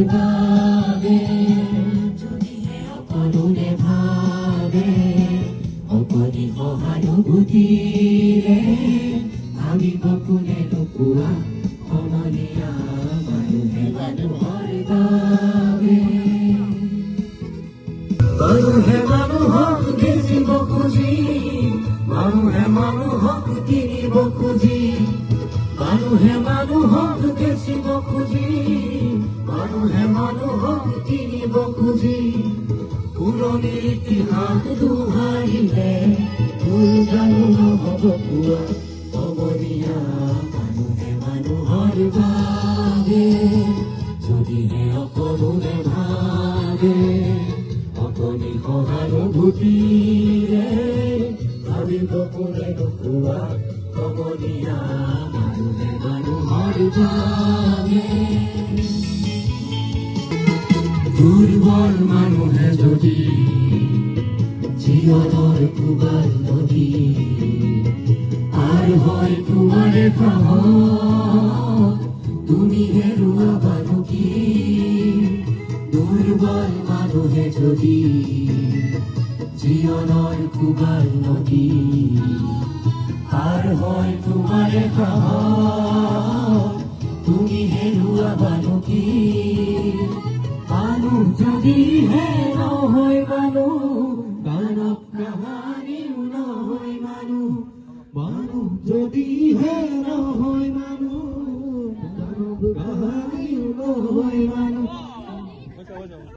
বাবে যদিহে অকৰুণে ভাবে অকণি সহানুভূতিৰে ভাবিব কোনে নোপোৱা সমনীয়া মানুহে মানুহৰ বাবে মানুহে মানুহক দেখিব খুজি মানুহে মানুহক কিনিব খুজি মানুহে মানুহক দেখিব খুজি মানুহে মানুহক কিনিব খুজি পুৰণি ইতিহাস দোহাৰিলে ভুল জানো নহ'ব পোৱা সমনীয়া মানুহে মানুহৰ বাবে যদিহে অকৰুণে ভাবে অকণি সহানুভূতিৰে ভাবিব কোনে নোপোৱা সমনীয়া মানুহে মানুহৰ বাবে দুৰ্বল মানুহে যদি জীৱনৰ কোবাল নদী পাৰ হয় তোমাৰে তুমি হেৰুৱাবা কি দুৰ্বল মানুহে যদি জীৱনৰ কোবাল নদী পাৰ হয় তোমাৰে তুমি হেৰুৱাবা কি মানুহ যদিহে নহয় মানুহ গানক কাহানিও নহয় মানুহ মানুহ যদিহে নহয় মানুহ গানক কাহানিও নহয় মানুহ